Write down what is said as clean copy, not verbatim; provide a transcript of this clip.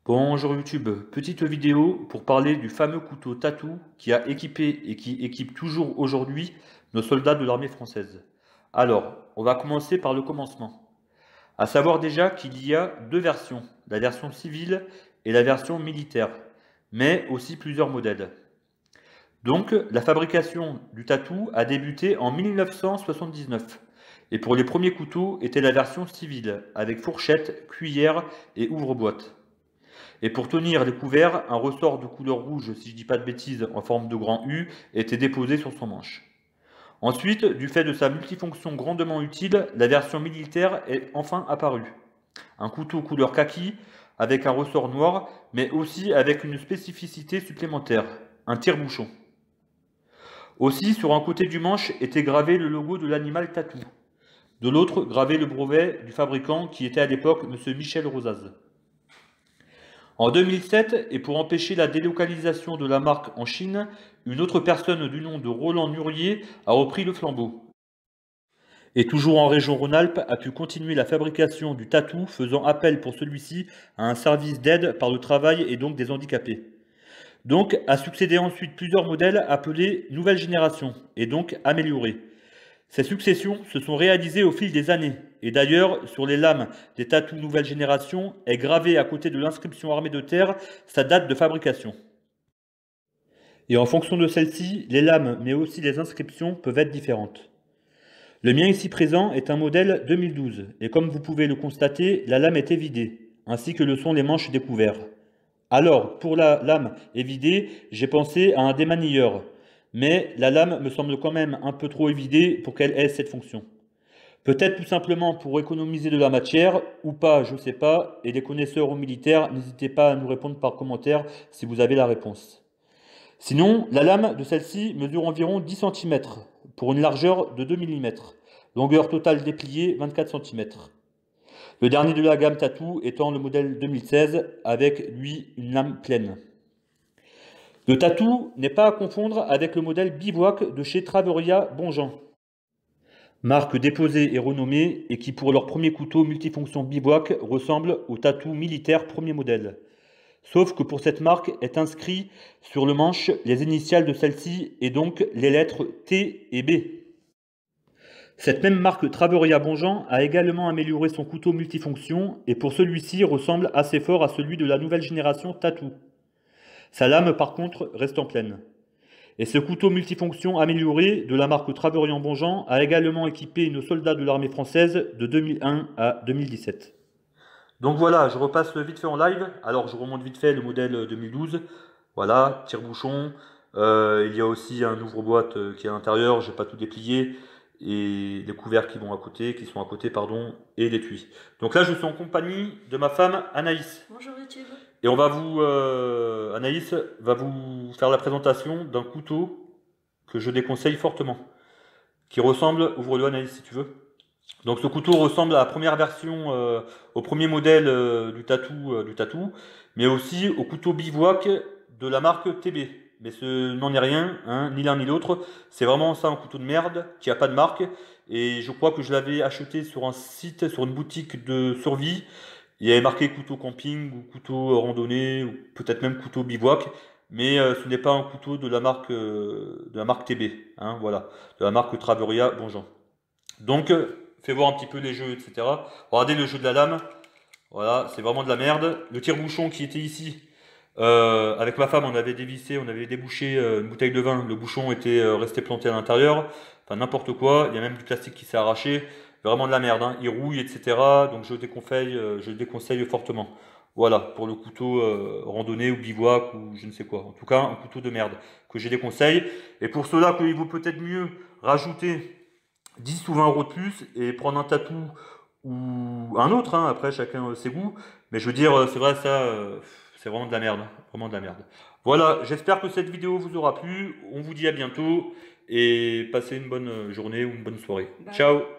Bonjour YouTube, petite vidéo pour parler du fameux couteau Tatou qui a équipé et qui équipe toujours aujourd'hui nos soldats de l'armée française. Alors, on va commencer par le commencement. À savoir déjà qu'il y a deux versions, la version civile et la version militaire, mais aussi plusieurs modèles. Donc, la fabrication du Tatou a débuté en 1979. Et pour les premiers couteaux était la version civile, avec fourchette, cuillère et ouvre-boîte. Et pour tenir les couverts, un ressort de couleur rouge, si je ne dis pas de bêtises, en forme de grand U, était déposé sur son manche. Ensuite, du fait de sa multifonction grandement utile, la version militaire est enfin apparue. Un couteau couleur kaki, avec un ressort noir, mais aussi avec une spécificité supplémentaire, un tire-bouchon. Aussi, sur un côté du manche était gravé le logo de l'animal Tatou. De l'autre, gravé le brevet du fabricant qui était à l'époque M. Michel Rosaz. En 2007, et pour empêcher la délocalisation de la marque en Chine, une autre personne du nom de Roland Nurier a repris le flambeau. Et toujours en région Rhône-Alpes, a pu continuer la fabrication du Tatou, faisant appel pour celui-ci à un service d'aide par le travail et donc des handicapés. Donc, a succédé ensuite plusieurs modèles appelés Nouvelle Génération, et donc améliorés. Ces successions se sont réalisées au fil des années, et d'ailleurs, sur les lames des Tatou Nouvelle Génération est gravé à côté de l'inscription armée de terre sa date de fabrication. Et en fonction de celle-ci, les lames, mais aussi les inscriptions peuvent être différentes. Le mien ici présent est un modèle 2012, et comme vous pouvez le constater, la lame est évidée, ainsi que le sont les manches découvertes. Alors, pour la lame évidée, j'ai pensé à un démanilleur, mais la lame me semble quand même un peu trop évidée pour qu'elle ait cette fonction. Peut-être tout simplement pour économiser de la matière, ou pas, je ne sais pas, et les connaisseurs ou militaires, n'hésitez pas à nous répondre par commentaire si vous avez la réponse. Sinon, la lame de celle-ci mesure environ 10 cm, pour une largeur de 2 mm, longueur totale dépliée 24 cm. Le dernier de la gamme Tatou étant le modèle 2016, avec lui une lame pleine. Le Tatou n'est pas à confondre avec le modèle Bivouac de chez Traveria Bonjean. Marque déposée et renommée et qui pour leur premier couteau multifonction Bivouac ressemble au Tatou militaire premier modèle. Sauf que pour cette marque est inscrit sur le manche les initiales de celle-ci et donc les lettres T et B. Cette même marque Traveria Bonjean a également amélioré son couteau multifonction et pour celui-ci ressemble assez fort à celui de la nouvelle génération Tatou. Sa lame par contre reste en pleine. Et ce couteau multifonction amélioré de la marque Traverian Bonjean a également équipé nos soldats de l'armée française de 2001 à 2017. Donc voilà, je repasse vite fait en live. Alors je remonte vite fait le modèle 2012. Voilà, tire-bouchon. Il y a aussi un ouvre-boîte qui est à l'intérieur, je n'ai pas tout déplié. Et les couverts qui sont à côté, pardon, et l'étui. Donc là, je suis en compagnie de ma femme Anaïs. Bonjour YouTube. Et Anaïs va vous faire la présentation d'un couteau que je déconseille fortement, qui ressemble, ouvre-le Anaïs si tu veux. Donc ce couteau ressemble à la première version, au premier modèle du Tatou, mais aussi au couteau bivouac de la marque TB. Mais ce n'en est rien, hein, ni l'un ni l'autre. C'est vraiment ça un couteau de merde qui n'a pas de marque. Et je crois que je l'avais acheté sur un site, sur une boutique de survie. Il y avait marqué couteau camping ou couteau randonnée ou peut-être même couteau bivouac. Mais ce n'est pas un couteau de la marque TB, hein, voilà, de la marque Traveria Bonjean. Donc, fais voir un petit peu les jeux, etc. Regardez le jeu de la lame. Voilà, c'est vraiment de la merde. Le tire-bouchon qui était ici, avec ma femme, on avait dévissé, on avait débouché une bouteille de vin. Le bouchon était resté planté à l'intérieur. Enfin, n'importe quoi. Il y a même du plastique qui s'est arraché. Vraiment de la merde, hein. Il rouille, etc. Donc, je le déconseille fortement. Voilà, pour le couteau randonnée ou bivouac ou je ne sais quoi. En tout cas, un couteau de merde que je déconseille. Et pour cela, il vaut peut-être mieux rajouter 10 ou 20 euros de plus et prendre un Tatou ou un autre, hein, après chacun ses goûts. Mais je veux dire, c'est vrai, ça, c'est vraiment de la merde, vraiment de la merde. Voilà, j'espère que cette vidéo vous aura plu. On vous dit à bientôt et passez une bonne journée ou une bonne soirée. Bye. Ciao!